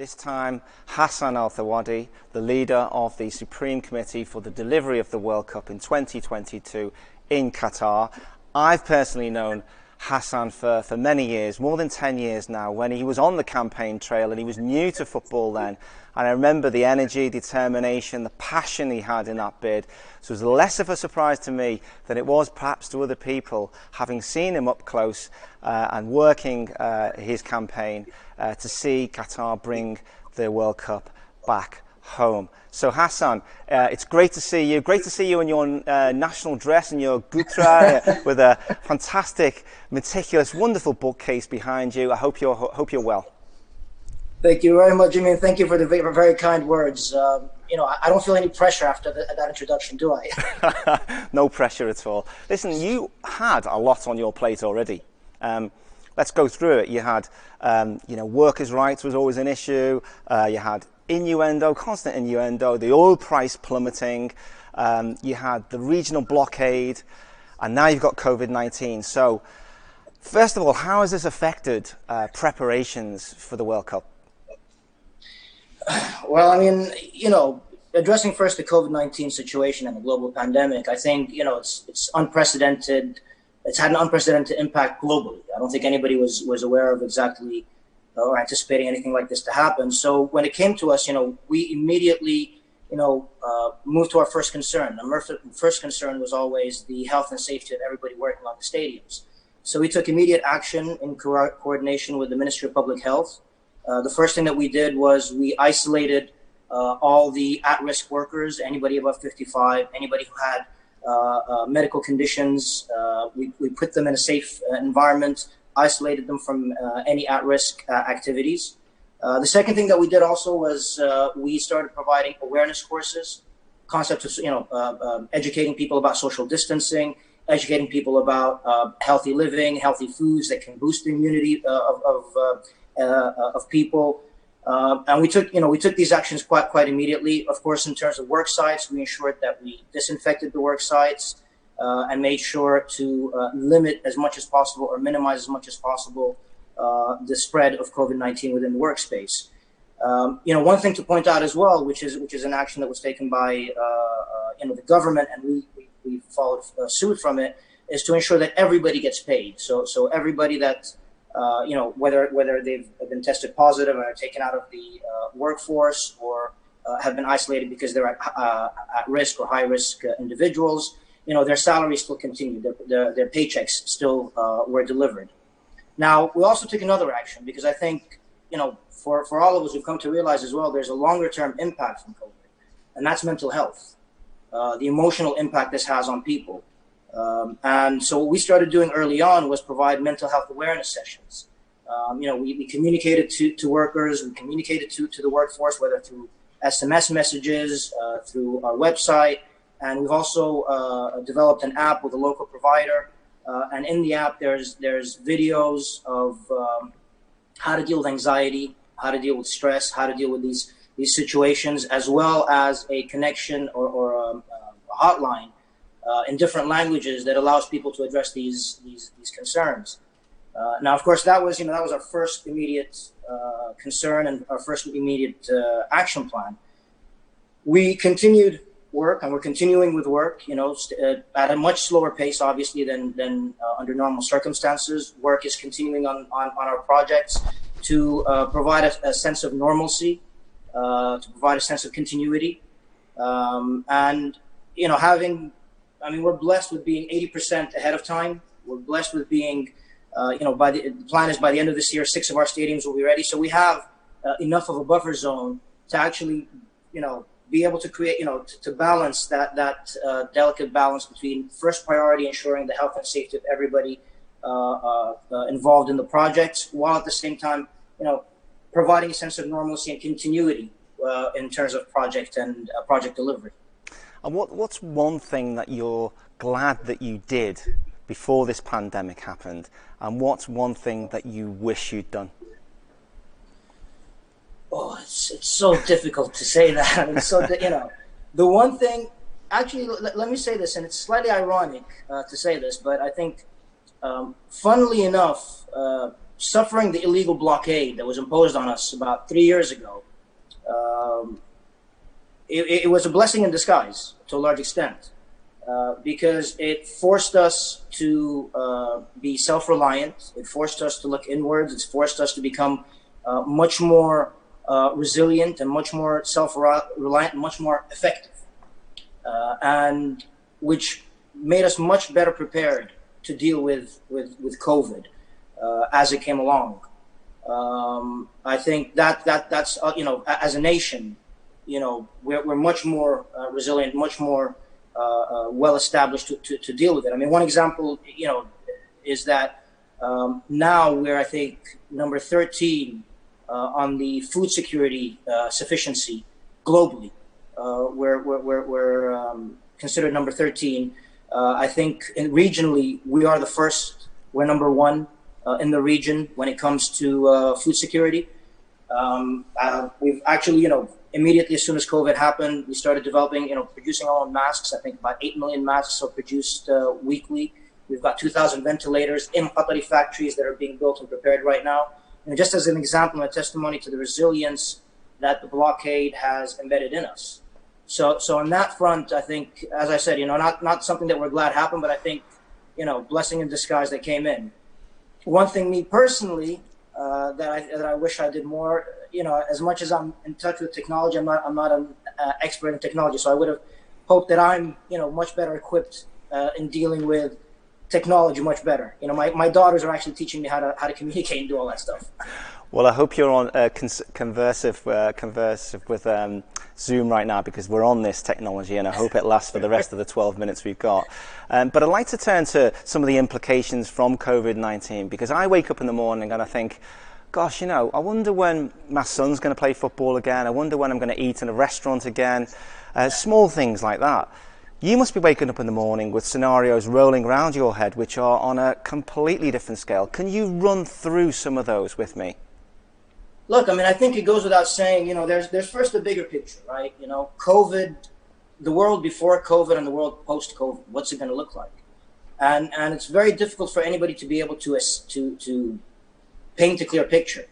This time, Hassan Al-Thawadi, the leader of the Supreme Committee for the delivery of the World Cup in 2022 in Qatar. I've personally known Hassan for many years, more than 10 years now, when he was on the campaign trail and he was new to football then. And I remember the energy, determination, the passion he had in that bid. So it was less of a surprise to me than it was perhaps to other people, having seen him up close and working his campaign to see Qatar bring the World Cup back home. So Hassan, it's great to see you. Great to see you in your national dress and your gutra with a fantastic, meticulous, wonderful bookcase behind you. I hope you're well. Thank you very much, Jimmy, and thank you for the very, very kind words. You know, I don't feel any pressure after that introduction, do I? No pressure at all. Listen, you had a lot on your plate already. Let's go through it. You had, you know, workers' rights was always an issue. You had innuendo, constant innuendo, the oil price plummeting. You had the regional blockade, and now you've got COVID-19. So, first of all, how has this affected preparations for the World Cup? Well, I mean, you know, addressing first the COVID-19 situation and the global pandemic, I think, you know, it's unprecedented. It's had an unprecedented impact globally. I don't think anybody was aware of exactly or anticipating anything like this to happen. So when it came to us, you know, we immediately, you know, moved to our first concern. Our first concern was always the health and safety of everybody working on the stadiums. So we took immediate action in coordination with the Ministry of Public Health. The first thing that we did was we isolated all the at-risk workers, anybody above 55, anybody who had medical conditions. We put them in a safe environment, isolated them from any at-risk activities. The second thing that we did also was we started providing awareness courses, concepts of, you know, educating people about social distancing, educating people about healthy living, healthy foods that can boost the immunity of people, and we took these actions quite immediately. Of course, in terms of work sites, we ensured that we disinfected the work sites and made sure to limit as much as possible or minimize as much as possible the spread of COVID-19 within the workspace. You know, one thing to point out as well, which is an action that was taken by you know, the government, and we followed suit from it, is to ensure that everybody gets paid. So everybody that you know, whether they've been tested positive and are taken out of the workforce or have been isolated because they're at risk or high risk individuals, you know, their salaries still continue, their paychecks still were delivered. Now, we also took another action because I think, you know, for all of us, we've come to realize as well, there's a longer term impact from COVID, and that's mental health, the emotional impact this has on people. And so what we started doing early on was provide mental health awareness sessions. You know, we communicated to workers, we communicated to the workforce, whether through SMS messages, through our website, and we've also developed an app with a local provider. And in the app, there's videos of how to deal with anxiety, how to deal with stress, how to deal with these situations, as well as a connection or a hotline in different languages that allows people to address these concerns. Now, of course, that was our first immediate concern and our first immediate action plan. We continued work, and we're continuing with work, you know, at a much slower pace, obviously, than under normal circumstances. Work is continuing on our projects to provide a sense of normalcy, to provide a sense of continuity, and, you know, we're blessed with being 80% ahead of time. We're blessed with being, you know, the plan is by the end of this year, 6 of our stadiums will be ready. So we have enough of a buffer zone to actually, you know, be able to create, you know, to balance that delicate balance between first priority ensuring the health and safety of everybody involved in the project, while at the same time, you know, providing a sense of normalcy and continuity in terms of project and project delivery. And what's one thing that you're glad that you did before this pandemic happened, and what's one thing that you wish you'd done? Oh, it's so difficult to say that. I mean, you know, the one thing, actually, let me say this, and it's slightly ironic to say this, but I think, funnily enough, suffering the illegal blockade that was imposed on us about 3 years ago, it was a blessing in disguise to a large extent, because it forced us to be self-reliant. It forced us to look inwards. It's forced us to become much more resilient and much more self-reliant and much more effective, and which made us much better prepared to deal with COVID as it came along. I think that's as a nation, we're much more resilient, much more well established to deal with it. I mean, one example, is that now we're, I think, number 13 on the food security sufficiency globally. We're considered number 13. I think regionally we are the first. We're number one in the region when it comes to food security. We've actually, immediately as soon as COVID happened, we started developing, producing our own masks. I think about 8 million masks are produced weekly. We've got 2,000 ventilators in Qatari factories that are being built and prepared right now. And just as an example and a testimony to the resilience that the blockade has embedded in us. So on that front, I think, as I said, not something that we're glad happened, but I think, blessing in disguise that came in. One thing, me personally, that I wish I did more, as much as I'm in touch with technology, I'm not an expert in technology, so I would have hoped that I'm, much better equipped in dealing with technology much better. My daughters are actually teaching me how to communicate and do all that stuff. Well, I hope you're on conversive with Zoom right now, because we're on this technology, and I hope it lasts for the rest of the 12 minutes we've got. But I'd like to turn to some of the implications from COVID-19, because I wake up in the morning and I think, gosh, I wonder when my son's going to play football again. I wonder when I'm going to eat in a restaurant again. Small things like that. You must be waking up in the morning with scenarios rolling around your head which are on a completely different scale. Can you run through some of those with me? Look, I think it goes without saying, there's first the bigger picture, right? COVID, the world before COVID and the world post-COVID, what's it going to look like? And it's very difficult for anybody to be able to paint a clear picture.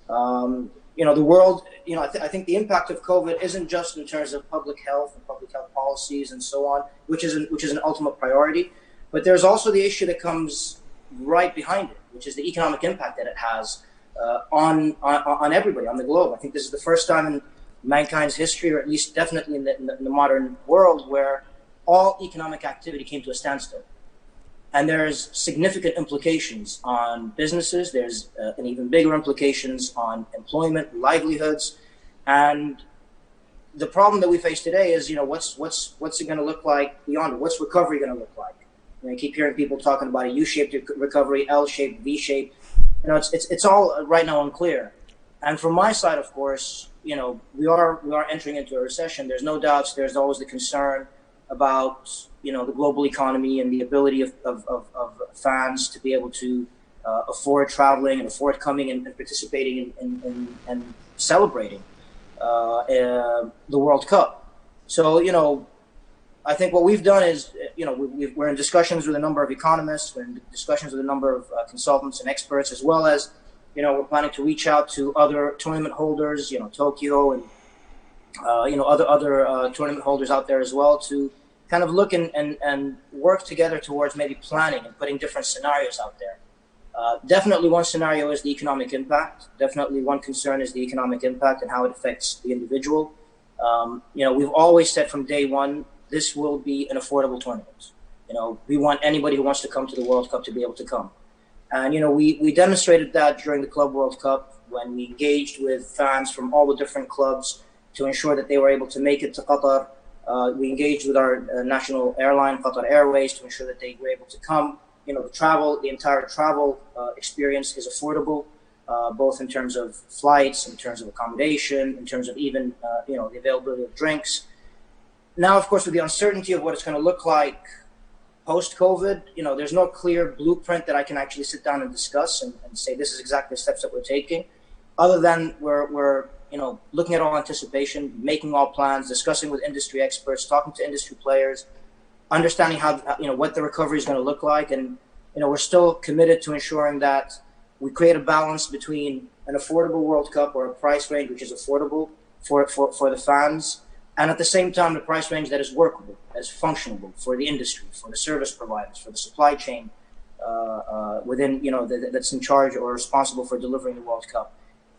The world, I think the impact of COVID isn't just in terms of public health and public health policies and so on, which is an ultimate priority, but there's also the issue that comes right behind it, which is the economic impact that it has on everybody on the globe. I think this is the first time in mankind's history, or at least definitely in the modern world, where all economic activity came to a standstill. And there's significant implications on businesses. There's an even bigger implications on employment, livelihoods, and the problem that we face today is, what's it going to look like beyond it? What's recovery going to look like? I keep hearing people talking about a U-shaped recovery, L-shaped, V-shaped. It's all right now unclear. And from my side, of course, we are entering into a recession. There's no doubts. There's always the concern about the global economy and the ability of fans to be able to afford traveling and afford coming and participating and celebrating the World Cup. So I think what we've done is we're in discussions with a number of economists. We're in discussions with a number of consultants and experts, as well as we're planning to reach out to other tournament holders, Tokyo and other tournament holders out there as well, to kind of look and work together towards maybe planning and putting different scenarios out there. Definitely one scenario is the economic impact. Definitely one concern is the economic impact and how it affects the individual. We've always said from day one, this will be an affordable tournament. We want anybody who wants to come to the World Cup to be able to come. And, we demonstrated that during the Club World Cup when we engaged with fans from all the different clubs to ensure that they were able to make it to Qatar. We engaged with our national airline, Qatar Airways, to ensure that they were able to come. The entire travel experience is affordable, both in terms of flights, in terms of accommodation, in terms of even, the availability of drinks. Now, of course, with the uncertainty of what it's going to look like post-COVID, there's no clear blueprint that I can actually sit down and discuss and say this is exactly the steps that we're taking, other than we're looking at all anticipation, making all plans, discussing with industry experts, talking to industry players, understanding how what the recovery is going to look like, and we're still committed to ensuring that we create a balance between an affordable World Cup or a price range which is affordable for the fans, and at the same time, the price range that is workable, as functionable for the industry, for the service providers, for the supply chain within, that's in charge or responsible for delivering the World Cup.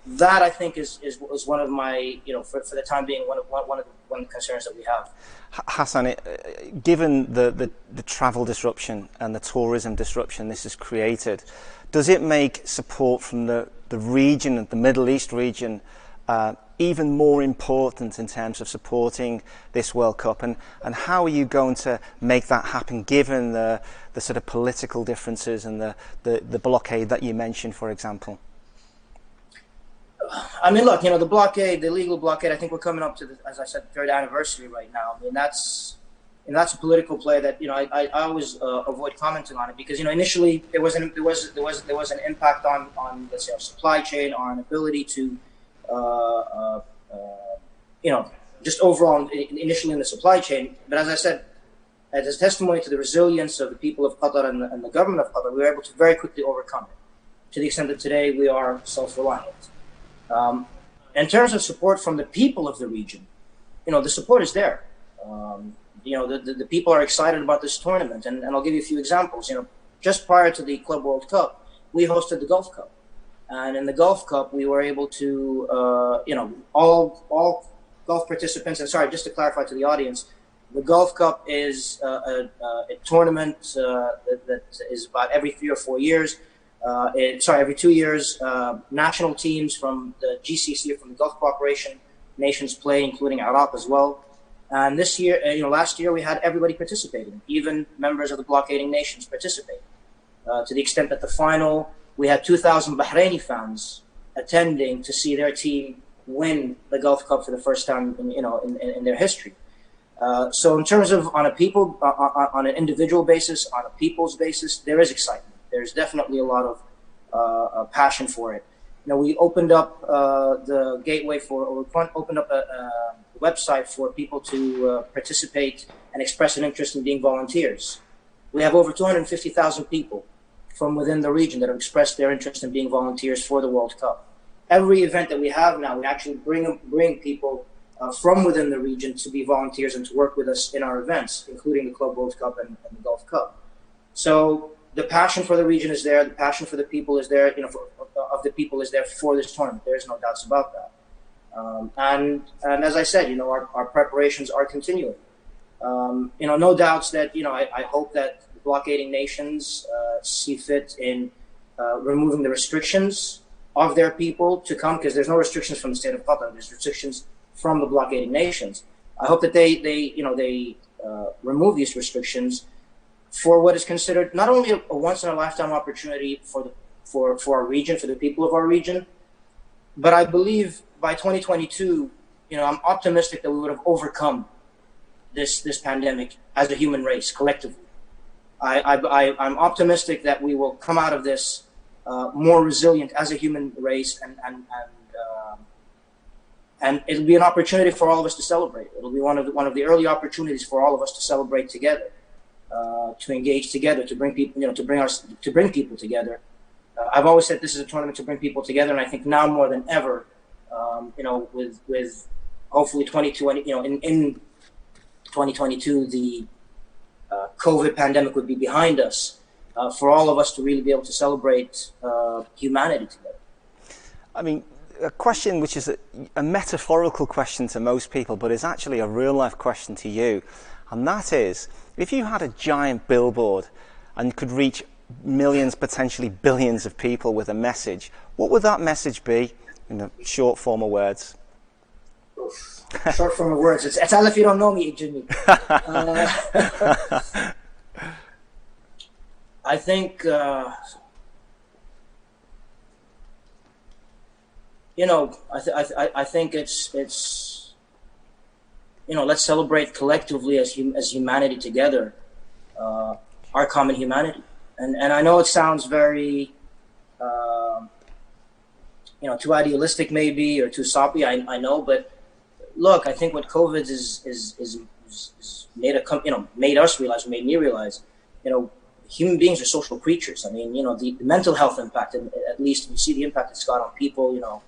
That I think is one of my, for the time being, one of the concerns that we have. Hassan, given the travel disruption and the tourism disruption this has created, does it make support from the region, the Middle East region, even more important in terms of supporting this World Cup? And how are you going to make that happen, given the sort of political differences and the blockade that you mentioned, for example? I mean, look, the blockade, the legal blockade, I think we're coming up to the, as I said, third anniversary right now. I mean, that's a political play that, I always avoid commenting on it, because, initially there was an impact on let's say, our supply chain, our ability to, just overall initially in the supply chain. But as I said, as a testimony to the resilience of the people of Qatar and the government of Qatar, we were able to very quickly overcome it, to the extent that today we are self-reliant. In terms of support from the people of the region, the support is there. The people are excited about this tournament, and I'll give you a few examples. Just prior to the Club World Cup, we hosted the Gulf Cup, and in the Gulf Cup, we were able to, all Gulf participants. And sorry, just to clarify to the audience, the Gulf Cup is a tournament that is about every 3 or 4 years. Every 2 years, national teams from the GCC, or from the Gulf Cooperation nations play, including Iraq as well. And this year, last year we had everybody participating, even members of the blockading nations participate. To the extent that the final, we had 2,000 Bahraini fans attending to see their team win the Gulf Cup for the first time in their history. So in terms of on an individual basis, on a people's basis, there is excitement. There's definitely a lot of passion for it. We opened up the gateway opened up a website for people to participate and express an interest in being volunteers. We have over 250,000 people from within the region that have expressed their interest in being volunteers for the World Cup. Every event that we have now, we actually bring people from within the region to be volunteers and to work with us in our events, including the Club World Cup and the Gulf Cup. So the passion for the region is there. The passion for the people is there. Of the people is there for this tournament. There is no doubts about that. And as I said, our preparations are continuing. No doubts that I hope that the blockading nations see fit in removing the restrictions of their people to come, because there's no restrictions from the state of Qatar. There's restrictions from the blockading nations. I hope that they remove these restrictions for what is considered not only a once-in-a-lifetime opportunity for our region, for the people of our region, but I believe by 2022, I'm optimistic that we would have overcome this pandemic as a human race collectively. I'm optimistic that we will come out of this more resilient as a human race, and it'll be an opportunity for all of us to celebrate. It'll be one of the early opportunities for all of us to celebrate together. To engage together, to bring people, to bring people together. I've always said this is a tournament to bring people together, and I think now more than ever, with hopefully in 2022, the COVID pandemic would be behind us, for all of us to really be able to celebrate humanity together. I mean, a question which is a metaphorical question to most people, but is actually a real life question to you. And that is, if you had a giant billboard and could reach millions, potentially billions of people with a message, what would that message be in a short form of words? Short form of words. It's as if you don't know me, Jimmy. I think, I think it's let's celebrate collectively as humanity together, our common humanity. And I know it sounds very, too idealistic maybe, or too soppy. I know, but look, I think what COVID is made us realize, made me realize, human beings are social creatures. I mean, the mental health impact, and at least we see the impact it's got on people, the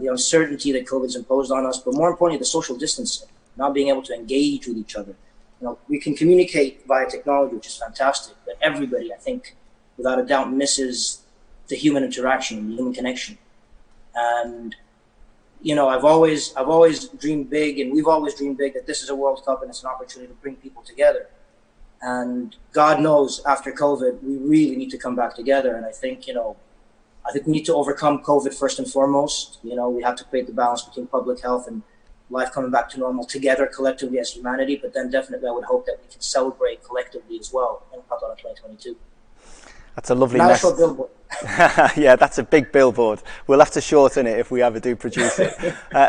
uncertainty that COVID's imposed on us, but more importantly, the social distancing, not being able to engage with each other. We can communicate via technology, which is fantastic, but everybody, I think, without a doubt, misses the human interaction, the human connection. And, I've always dreamed big, and we've always dreamed big, that this is a World Cup and it's an opportunity to bring people together. And God knows, after COVID, we really need to come back together. And I think we need to overcome COVID first and foremost. We have to create the balance between public health and life coming back to normal together, collectively as humanity. But then definitely I would hope that we can celebrate collectively as well in Qatar 2022. That's a lovely message. Not a short billboard. Yeah, that's a big billboard. We'll have to shorten it if we ever do produce it.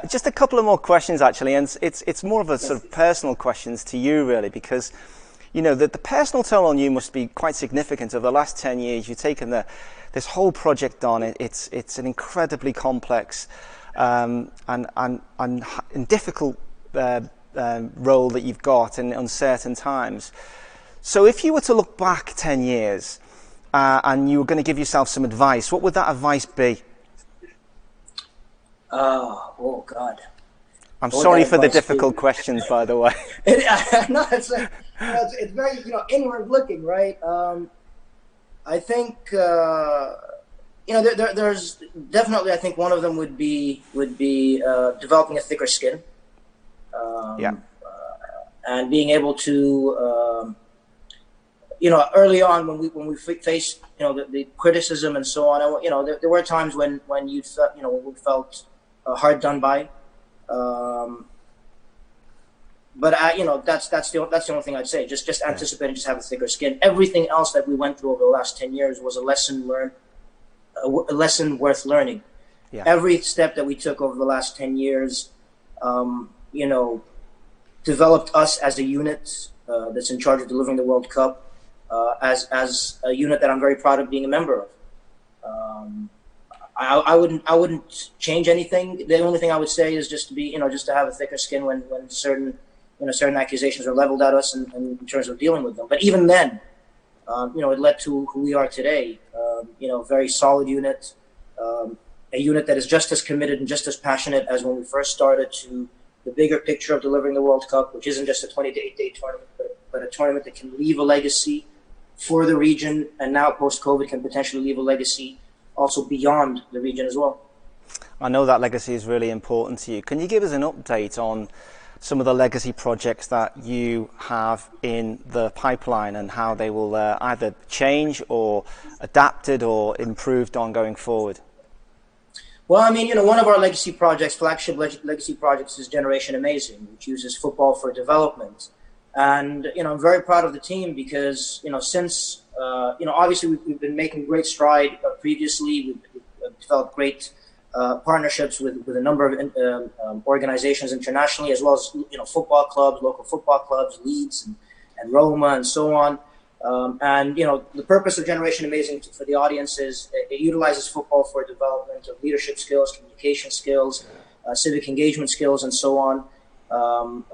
Just a couple of more questions, actually, and it's more of a sort of personal questions to you, really, because the personal toll on you must be quite significant. Over the last 10 years, you've taken this whole project on. It's an incredibly complex and difficult role that you've got in uncertain times. So if you were to look back 10 years and you were going to give yourself some advice, what would that advice be? Oh, God. I'm sorry for the difficult questions, by the way. It's very, inward looking, right? I think, there's definitely, I think one of them would be developing a thicker skin. And being able to, early on when we faced, the criticism and so on, there were times when you felt, we felt hard done by. But that's the only thing I'd say. Just anticipate and just have a thicker skin. Everything else that we went through over the last 10 years was a lesson learned, a lesson worth learning. Yeah. Every step that we took over the last 10 years, developed us as a unit that's in charge of delivering the World Cup, as a unit that I'm very proud of being a member of. I wouldn't change anything. The only thing I would say is just to have a thicker skin when certain accusations are leveled at us and in terms of dealing with them. But even then, it led to who we are today. Very solid unit, a unit that is just as committed and just as passionate as when we first started to the bigger picture of delivering the World Cup, which isn't just a 28-day tournament, but a tournament that can leave a legacy for the region, and now post-COVID can potentially leave a legacy also beyond the region as well. I know that legacy is really important to you. Can you give us an update on some of the legacy projects that you have in the pipeline and how they will either change or adapted or improved on going forward? Well, I mean, one of our legacy projects, flagship legacy projects, is Generation Amazing, which uses football for development. And, I'm very proud of the team because, since, obviously we've been making great stride previously. We've developed great partnerships with a number of organizations internationally, as well as, football clubs, local football clubs, Leeds and Roma and so on. And the purpose of Generation Amazing for the audience is it utilizes football for development of leadership skills, communication skills, civic engagement skills, and so on,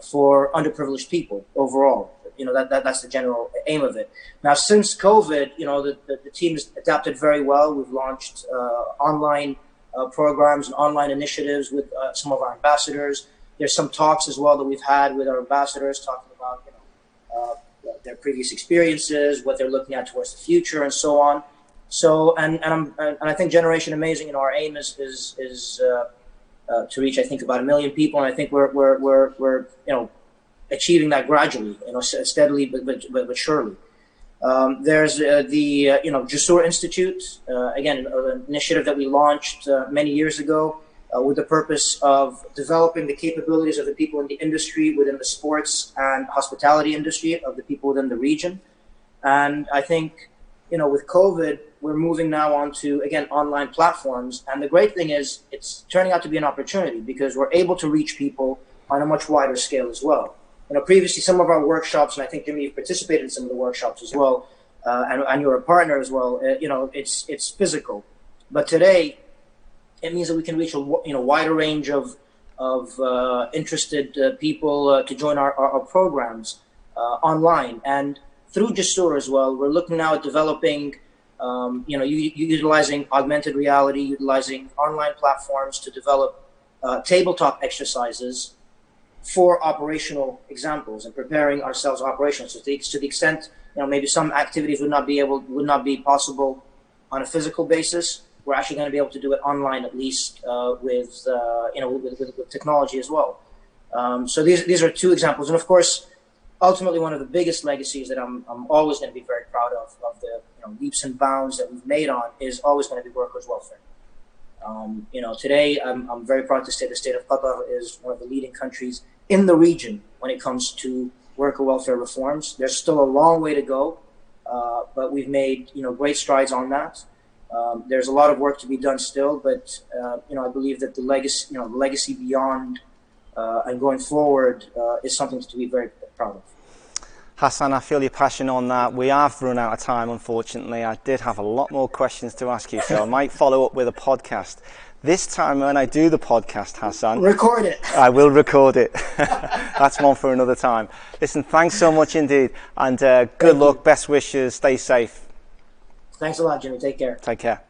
for underprivileged people overall. That's the general aim of it. Now, since COVID, the team has adapted very well. We've launched online programs and online initiatives with some of our ambassadors. There's some talks as well that we've had with our ambassadors talking about their previous experiences, what they're looking at towards the future, and so on. So, and I think Generation Amazing, our aim is to reach, I think, about 1 million people, and I think we're achieving that gradually, steadily but surely. There's the Jasur Institute, again, an initiative that we launched many years ago with the purpose of developing the capabilities of the people in the industry within the sports and hospitality industry of the people within the region. And I think, with COVID, we're moving now onto, again, online platforms. And the great thing is it's turning out to be an opportunity because we're able to reach people on a much wider scale as well. Previously, some of our workshops, and I think, Jimmy, you've participated in some of the workshops as well, and you're a partner as well, it's physical. But today, it means that we can reach a wider range of interested people to join our programs online. And through Jasur as well, we're looking now at developing, utilizing augmented reality, utilizing online platforms to develop tabletop exercises for operational examples and preparing ourselves operationally. So to the extent, maybe some activities would not be possible on a physical basis, we're actually going to be able to do it online, at least with technology as well. So these are two examples, and of course, ultimately, one of the biggest legacies that I'm always going to be very proud of the leaps and bounds that we've made on, is always going to be workers' welfare. Today I'm very proud to say the state of Qatar is one of the leading countries in the region when it comes to worker welfare reforms. There's still a long way to go, but we've made great strides on that. There's a lot of work to be done still, but I believe that the legacy beyond and going forward is something to be very proud of. Hassan, I feel your passion on that. We have run out of time, unfortunately. I did have a lot more questions to ask you, so I might follow up with a podcast. This time when I do the podcast, Hassan... Record it. I will record it. That's one for another time. Listen, thanks so much indeed, and good luck, best wishes, stay safe. Thanks a lot, Jimmy. Take care. Take care.